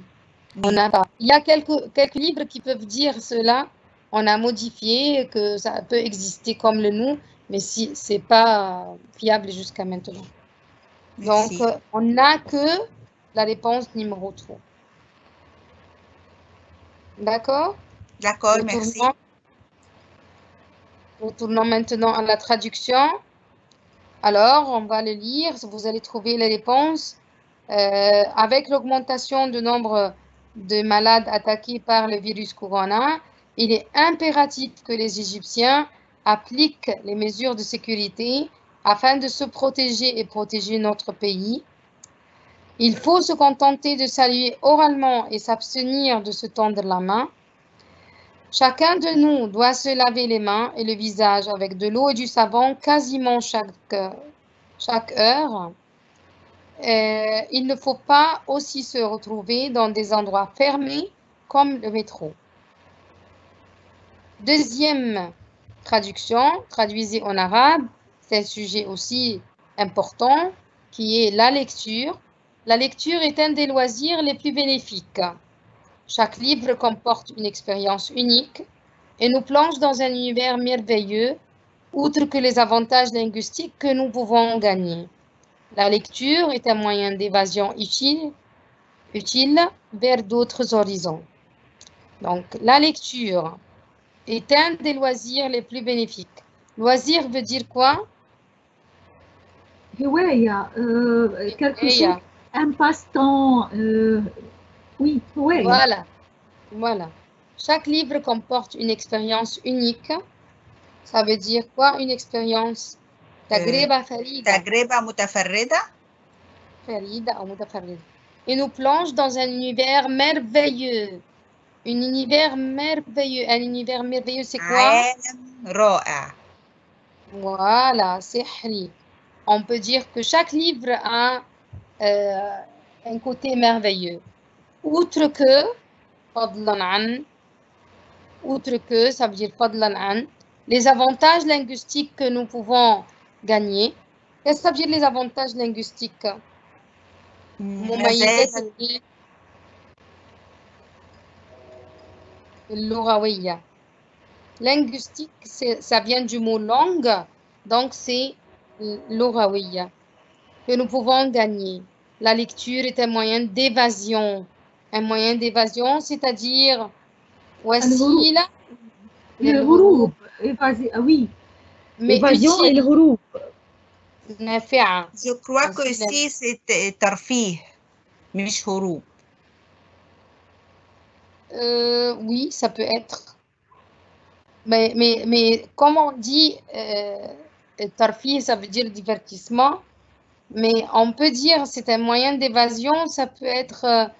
On n'a pas. Il y a quelques livres qui peuvent dire cela. On a modifié que ça peut exister comme le nous, mais si c'est pas fiable jusqu'à maintenant. Merci. Donc, on n'a que la réponse numéro 3. D'accord? D'accord, merci. Retournons maintenant à la traduction. Alors, on va le lire. Vous allez trouver les réponses. Avec l'augmentation du nombre de malades attaqués par le virus corona, il est impératif que les Égyptiens appliquent les mesures de sécurité afin de se protéger et protéger notre pays. Il faut se contenter de saluer oralement et s'abstenir de se tendre la main. Chacun de nous doit se laver les mains et le visage avec de l'eau et du savon quasiment chaque heure. Il ne faut pas aussi se retrouver dans des endroits fermés comme le métro. Deuxième traduction, traduisez en arabe, c'est un sujet aussi important qui est la lecture. La lecture est un des loisirs les plus bénéfiques. Chaque livre comporte une expérience unique et nous plonge dans un univers merveilleux, outre que les avantages linguistiques que nous pouvons gagner. La lecture est un moyen d'évasion utile vers d'autres horizons. Donc, la lecture est un des loisirs les plus bénéfiques. Loisir veut dire quoi? Quelque chose, un passe-temps. Oui, ouais. Voilà. Chaque livre comporte une expérience unique. Ça veut dire quoi, une expérience? تجربة فريدة. تجربة متفردة. فريدة أو متفردة. Et nous plonge dans un univers merveilleux. Un univers merveilleux. Un univers merveilleux, c'est quoi? عالم رائع. Voilà, sihri. On peut dire que chaque livre a un côté merveilleux. Outre que, ça veut dire fadlan an, les avantages linguistiques que nous pouvons gagner. Qu'est-ce que ça veut dire les avantages linguistiques? مميزات اللغوية. Linguistique, ça vient du mot langue, donc c'est l'orawiya que nous pouvons gagner. La lecture est un moyen d'évasion. Un moyen d'évasion, c'est-à-dire وسيلة الهروب. Oui. Évasion et الهروب. نافعة. Je crois que ici c'est ترفيه مش هروب. Oui, ça peut être. Mais comme on dit, tarfi, ça veut dire divertissement. Mais on peut dire c'est un moyen d'évasion, ça peut être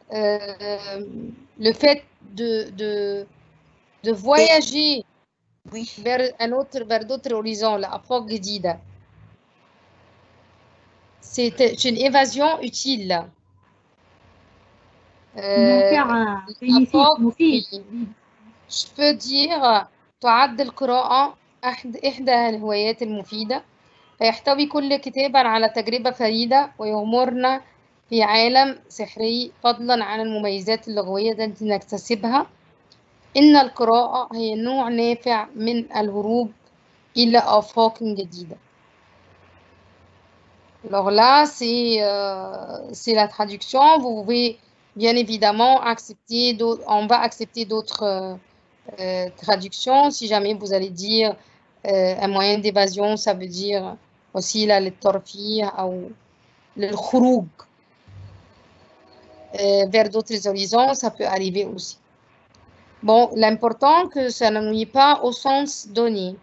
le fait de voyager vers d'autres horizons, là, أفاق جديدة. C'est une évasion utile. Je peux dire تعد القراءة إحدى الهوايات المفيدة فيحتوي كل كتاب على تجربة فريدة ويغمرنا في عالم سحري فضلا عن المميزات اللغوية التي نكتسبها. إن القراءة هي نوع نافع من الهروب إلى آفاق جديدة. Alors là, c'est la traduction. Vous pouvez bien évidemment accepter d'autres. On va accepter d'autres traductions. Si jamais vous allez dire un moyen d'évasion, ça veut dire aussi la torfih ou le khouroug. Vers d'autres horizons, ça peut arriver aussi. Bon, l'important que ça ne nuit pas au sens donné.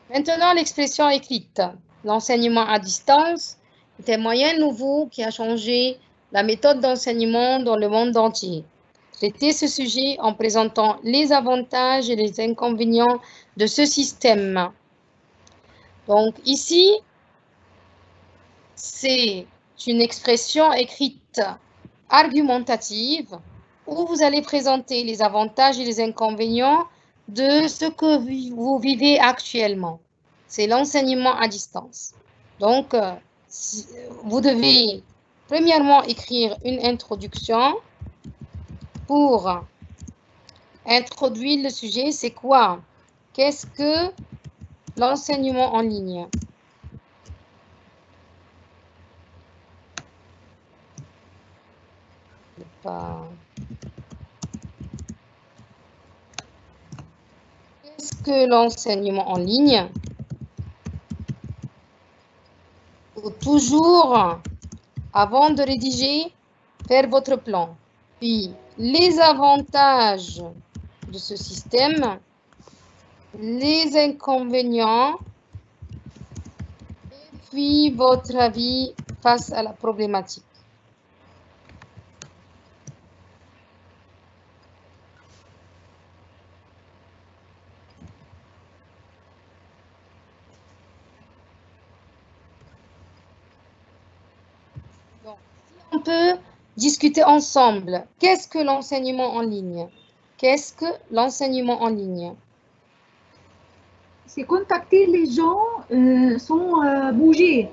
Maintenant, l'expression écrite. L'enseignement à distance est un moyen nouveau qui a changé la méthode d'enseignement dans le monde entier. Traiter ce sujet en présentant les avantages et les inconvénients de ce système. Donc ici, c'est une expression écrite argumentative où vous allez présenter les avantages et les inconvénients de ce que vous vivez actuellement. C'est l'enseignement à distance. Donc, vous devez premièrement écrire une introduction pour introduire le sujet. C'est quoi? Qu'est-ce que l'enseignement en ligne? Qu'est-ce que l'enseignement en ligne? Faut toujours, avant de rédiger, faire votre plan. Puis, les avantages de ce système, les inconvénients, et puis votre avis face à la problématique. On peut discuter ensemble. Qu'est-ce que l'enseignement en ligne? Qu'est-ce que l'enseignement en ligne? C'est contacter les gens sans bouger,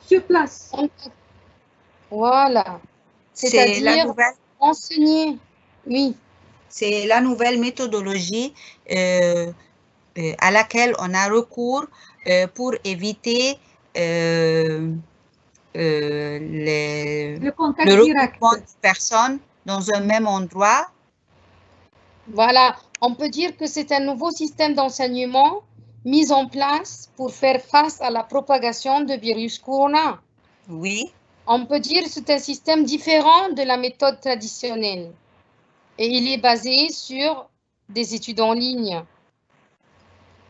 sur place. Voilà. C'est-à-dire enseigner. Oui. C'est la nouvelle méthodologie à laquelle on a recours pour éviter le regroupement de personnes dans un même endroit. Voilà, on peut dire que c'est un nouveau système d'enseignement mis en place pour faire face à la propagation de virus corona. Oui. On peut dire que c'est un système différent de la méthode traditionnelle et il est basé sur des études en ligne.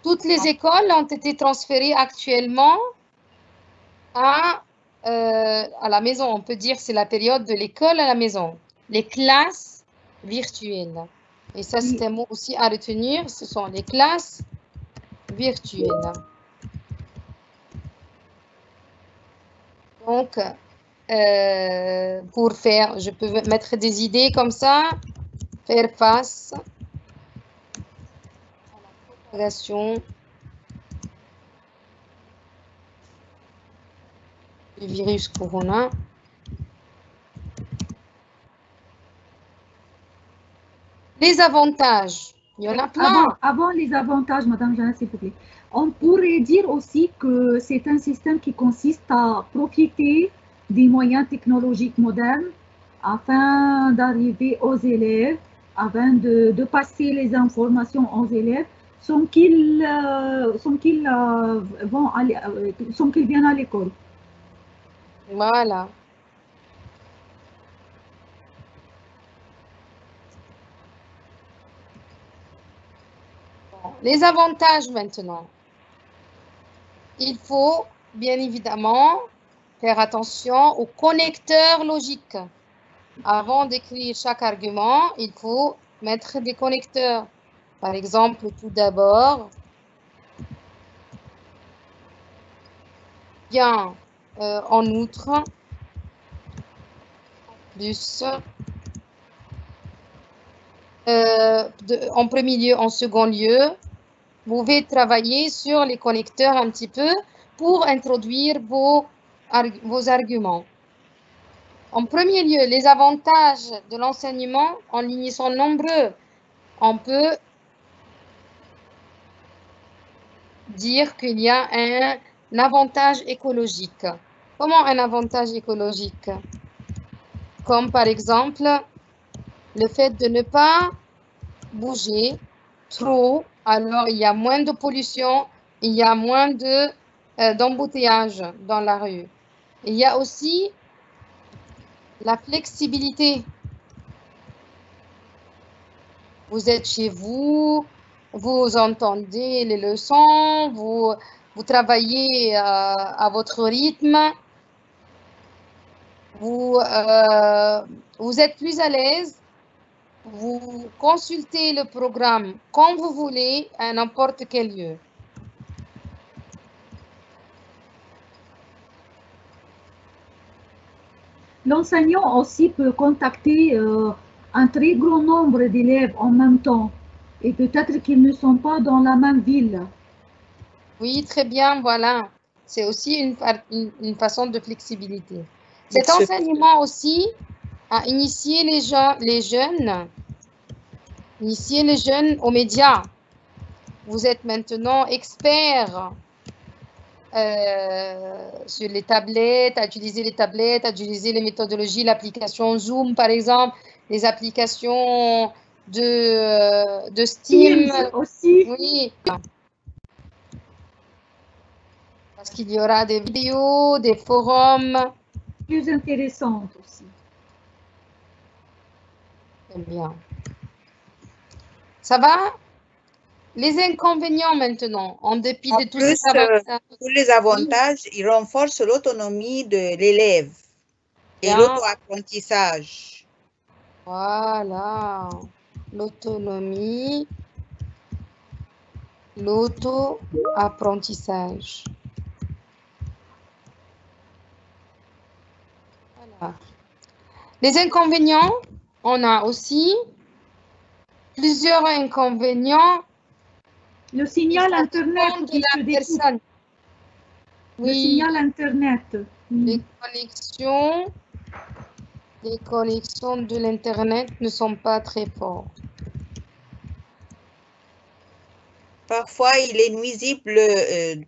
Toutes les écoles ont été transférées actuellement à la maison. On peut dire que c'est la période de l'école à la maison. les classes virtuelles. Et ça, c'est un mot aussi à retenir. Ce sont les classes virtuelles. Donc, pour faire, je peux mettre des idées comme ça. Faire face à la propagation du virus corona. Les avantages, il y en a plein. Avant les avantages, Madame Jeanette, s'il vous plaît, on pourrait dire aussi que c'est un système qui consiste à profiter des moyens technologiques modernes afin d'arriver aux élèves, afin de passer les informations aux élèves sans qu'ils viennent à l'école. Voilà. Les avantages maintenant. Il faut bien évidemment faire attention aux connecteurs logiques. Avant d'écrire chaque argument, il faut mettre des connecteurs. Par exemple, tout d'abord, bien en outre, plus, en premier lieu, en second lieu, vous pouvez travailler sur les connecteurs un petit peu pour introduire vos arguments. En premier lieu, les avantages de l'enseignement en ligne sont nombreux. On peut dire qu'il y a un avantage écologique. Comment un avantage écologique? Comme par exemple, le fait de ne pas bouger trop, alors il y a moins de pollution, il y a moins d'embouteillage dans la rue. Il y a aussi la flexibilité. Vous êtes chez vous, vous entendez les leçons, vous travaillez à votre rythme, vous êtes plus à l'aise, vous consultez le programme quand vous voulez à n'importe quel lieu. L'enseignant aussi peut contacter un très grand nombre d'élèves en même temps et peut-être qu'ils ne sont pas dans la même ville. Oui, très bien, voilà. C'est aussi une façon de flexibilité. Cet enseignement aussi a initié les jeunes aux médias. Vous êtes maintenant experts sur les tablettes, à utiliser les tablettes, à utiliser les méthodologies, l'application Zoom par exemple, les applications de Steam aussi. Oui. Parce qu'il y aura des vidéos, des forums. Plus intéressantes aussi. Très bien. Ça va? Les inconvénients maintenant, en dépit de tous ces avantages. Tous les avantages, ils renforcent l'autonomie de l'élève et l'auto-apprentissage. Voilà, l'autonomie, l'auto-apprentissage. Voilà. Les inconvénients, on a aussi plusieurs inconvénients. Le signal Internet qui se découpe. Oui. Le signal Internet. Les connexions de l'Internet ne sont pas très fortes. Parfois, il est nuisible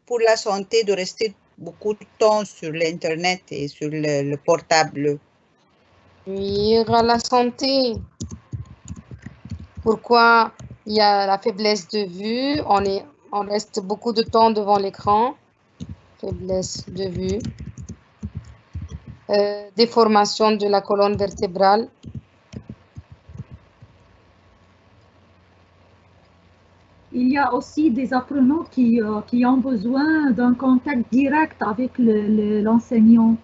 pour la santé de rester beaucoup de temps sur l'Internet et sur le portable. Nuire à la santé. Pourquoi? Il y a la faiblesse de vue, on reste beaucoup de temps devant l'écran, faiblesse de vue, déformation de la colonne vertébrale. Il y a aussi des apprenants qui ont besoin d'un contact direct avec l'enseignant.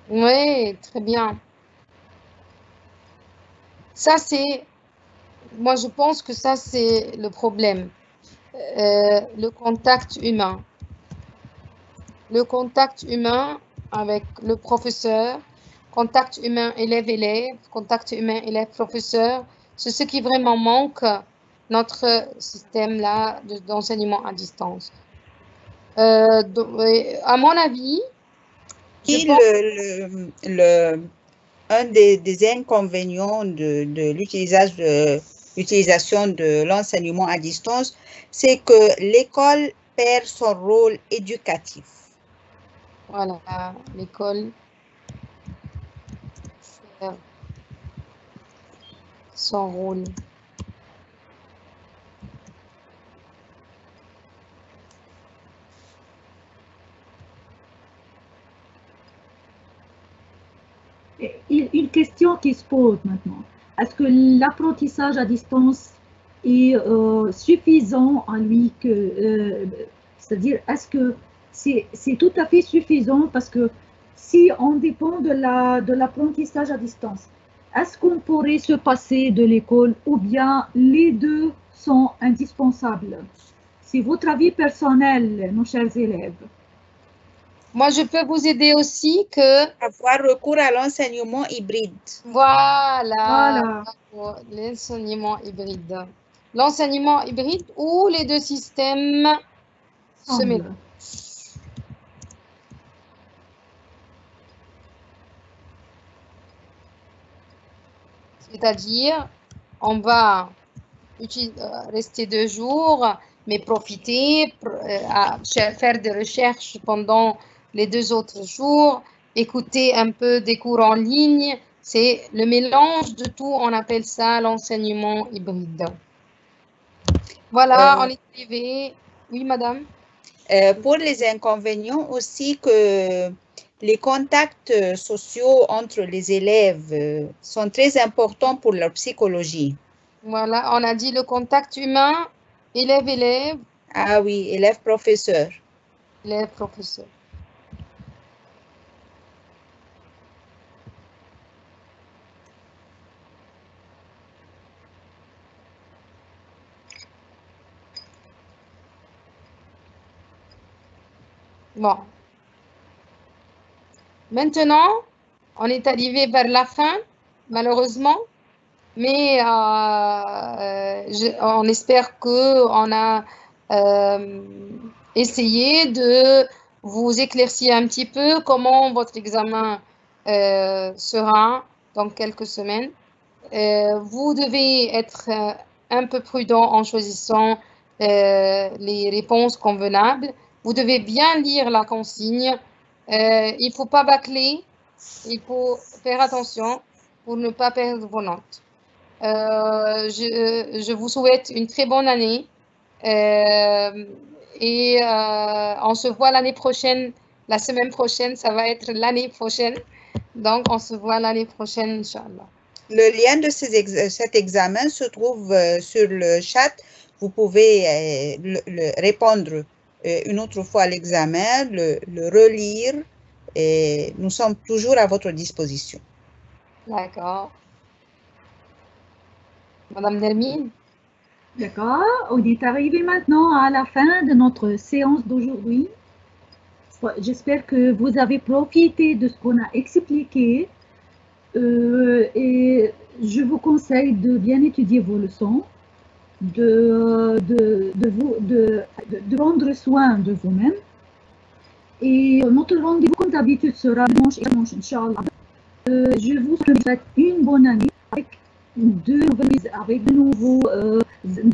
Oui, très bien. Ça, c'est... Moi, je pense que ça, c'est le problème. Le contact humain. Le contact humain avec le professeur, contact humain élève-élève, contact humain élève-professeur, c'est ce qui vraiment manque notre système-là d'enseignement à distance. À mon avis, un des inconvénients de l'utilisation de l'enseignement à distance, c'est que l'école perd son rôle éducatif. Voilà, l'école perd son rôle. Une question qui se pose maintenant. Est-ce que l'apprentissage à distance est suffisant en lui c'est-à-dire, est-ce que c'est tout à fait suffisant parce que si on dépend de l'apprentissage à distance, est-ce qu'on pourrait se passer de l'école ou bien les deux sont indispensables? C'est votre avis personnel, nos chers élèves. Moi, je peux vous aider aussi que... Avoir recours à l'enseignement hybride. Voilà. L'enseignement hybride. L'enseignement hybride où les deux systèmes se mélangent. C'est-à-dire, on va rester 2 jours, mais profiter, faire des recherches pendant les 2 autres jours, écouter un peu des cours en ligne. C'est le mélange de tout, on appelle ça l'enseignement hybride. Voilà, on est arrivé. Oui, madame. Pour les inconvénients aussi que les contacts sociaux entre les élèves sont très importants pour leur psychologie. Voilà, on a dit le contact humain, élève-élève. Ah oui, élève-professeur. Élève-professeur. Bon. Maintenant, on est arrivé vers la fin, malheureusement, mais on espère qu'on a essayé de vous éclaircir un petit peu comment votre examen sera dans quelques semaines. Vous devez être un peu prudent en choisissant les réponses convenables. Vous devez bien lire la consigne. Il ne faut pas bâcler. Il faut faire attention pour ne pas perdre vos notes. Je vous souhaite une très bonne année. Et on se voit l'année prochaine. La semaine prochaine, ça va être l'année prochaine. Donc, on se voit l'année prochaine, Inch'Allah. Le lien de cet examen se trouve sur le chat. Vous pouvez répondre une autre fois à l'examen, le relire, et nous sommes toujours à votre disposition. D'accord. Madame Nermine? D'accord, on est arrivé maintenant à la fin de notre séance d'aujourd'hui. J'espère que vous avez profité de ce qu'on a expliqué et je vous conseille de bien étudier vos leçons, de prendre soin de vous-même. Et notre rendez-vous, comme d'habitude, sera dimanche et dimanche, Inch'Allah. Je vous souhaite une bonne année avec de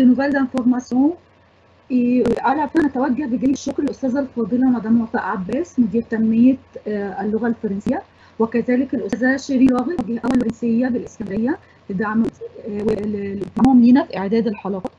nouvelles informations. Et à la fin نتوجه بجزيل الشكر للأستاذة الفاضلة مدام وفاء عباس مدير تنمية اللغة الفرنسية، وكذلك الأستاذة شيرين راغب وجه الأول الفرنسية بالإسكندرية لدعمهم لينا في إعداد الحلقات.